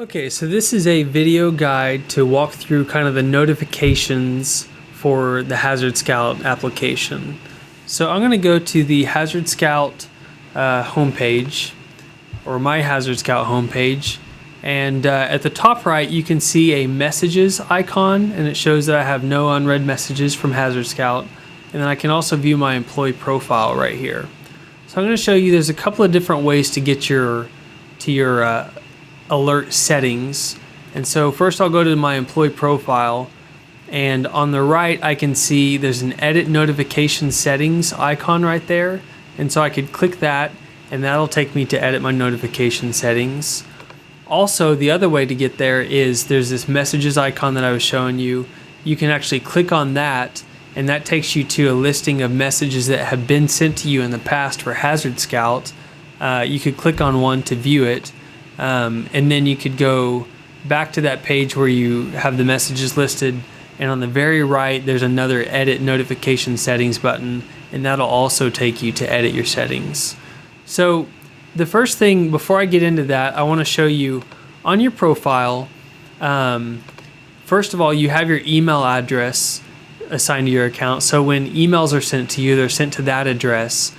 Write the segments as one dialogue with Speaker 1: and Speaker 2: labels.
Speaker 1: Okay, so this is a video guide to walk through kind of the notifications for the Hazard Scout application. So I'm going to go to the Hazard Scout homepage, or my Hazard Scout homepage, and at the top right you can see a messages icon, and it shows that I have no unread messages from Hazard Scout, and then I can also view my employee profile right here. So I'm going to show you there's a couple of different ways to get your alert settings. And so first I'll go to my employee profile, and on the right I can see there's an edit notification settings icon right there, and so I could click that and that'll take me to edit my notification settings. Also, the other way to get there is there's this messages icon that I was showing you. You can actually click on that and that takes you to a listing of messages that have been sent to you in the past for Hazard Scout. You could click on one to view it. And then you could go back to that page where you have the messages listed, and on the very right there's another edit notification settings button, and that'll also take you to edit your settings. So the first thing before I get into that, I want to show you on your profile, first of all, you have your email address assigned to your account, so when emails are sent to you, they're sent to that address.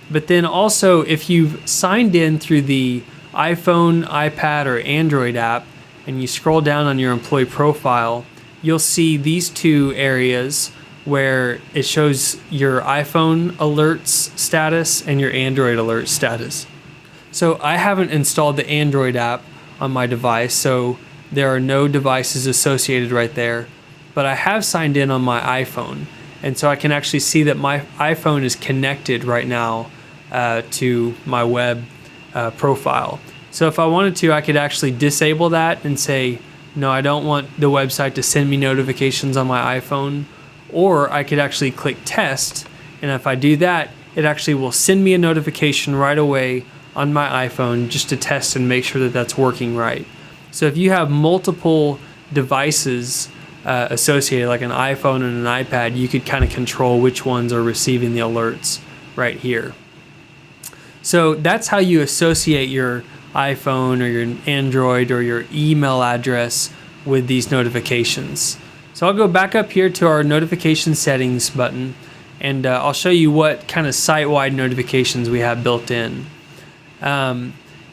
Speaker 1: But then also, if you've signed in through the iPhone, iPad, or Android app, and you scroll down on your employee profile, you'll see these two areas where it shows your iPhone alerts status and your Android alert status. So I haven't installed the Android app on my device, so there are no devices associated right there, but I have signed in on my iPhone, and so I can actually see that my iPhone is connected right now to my web profile. So if I wanted to, I could actually disable that and say, no, I don't want the website to send me notifications on my iPhone. Or I could actually click test, and if I do that, it actually will send me a notification right away on my iPhone just to test and make sure that that's working right. So if you have multiple devices associated, like an iPhone and an iPad, you could kind of control which ones are receiving the alerts right here. So that's how you associate your iPhone or your Android or your email address with these notifications. So I'll go back up here to our notification settings button, and I'll show you what kind of site-wide notifications we have built in.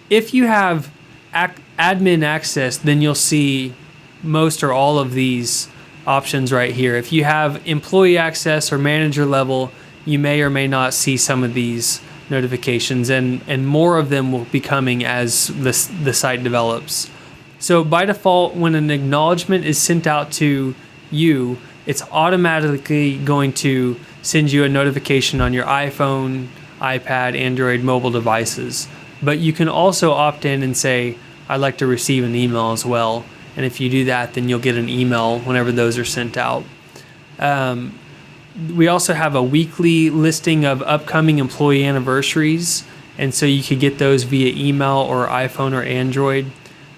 Speaker 1: If you have admin access, then you'll see most or all of these options right here. If you have employee access or manager level, you may or may not see some of these notifications, and more of them will be coming as the site develops. So by default, when an acknowledgement is sent out to you, it's automatically going to send you a notification on your iPhone, iPad, Android mobile devices. But you can also opt in and say, I'd like to receive an email as well. And if you do that, then you'll get an email whenever those are sent out. We also have a weekly listing of upcoming employee anniversaries, and so you could get those via email or iPhone or Android.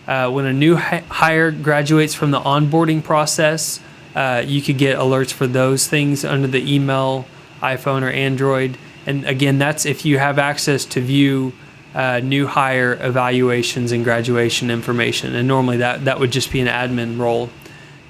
Speaker 1: When a new hire graduates from the onboarding process, you could get alerts for those things under the email, iPhone, or Android. And again, that's if you have access to view new hire evaluations and graduation information, and normally that would just be an admin role.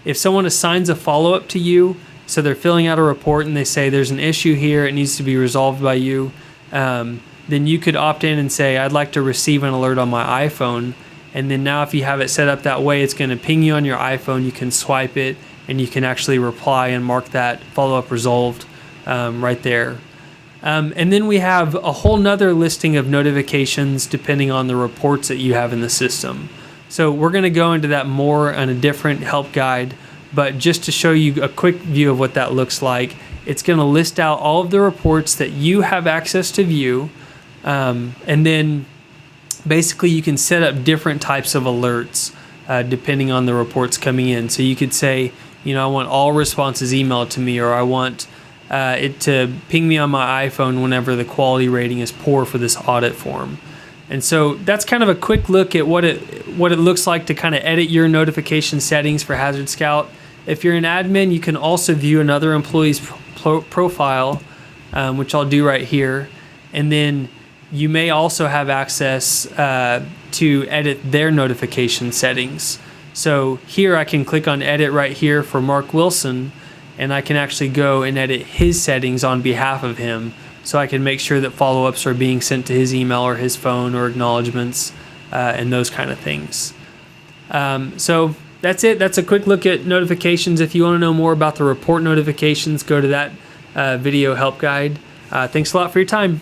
Speaker 1: If someone assigns a follow-up to you, so they're filling out a report and they say there's an issue here, it needs to be resolved by you, then you could opt in and say, I'd like to receive an alert on my iPhone. And then now if you have it set up that way, it's going to ping you on your iPhone. You can swipe it and you can actually reply and mark that follow-up resolved right there. And then we have a whole nother listing of notifications depending on the reports that you have in the system. So we're going to go into that more on a different help guide. But just to show you a quick view of what that looks like, it's going to list out all of the reports that you have access to view. And then basically you can set up different types of alerts depending on the reports coming in. So you could say, I want all responses emailed to me, or I want it to ping me on my iPhone whenever the quality rating is poor for this audit form. And so that's kind of a quick look at what it looks like to kind of edit your notification settings for Hazard Scout. If you're an admin, you can also view another employee's profile, which I'll do right here. And then you may also have access to edit their notification settings. So here I can click on edit right here for Mark Wilson, and I can actually go and edit his settings on behalf of him. So I can make sure that follow-ups are being sent to his email or his phone, or acknowledgments and those kind of things. So that's it. That's a quick look at notifications. If you want to know more about the report notifications, go to that video help guide. Thanks a lot for your time.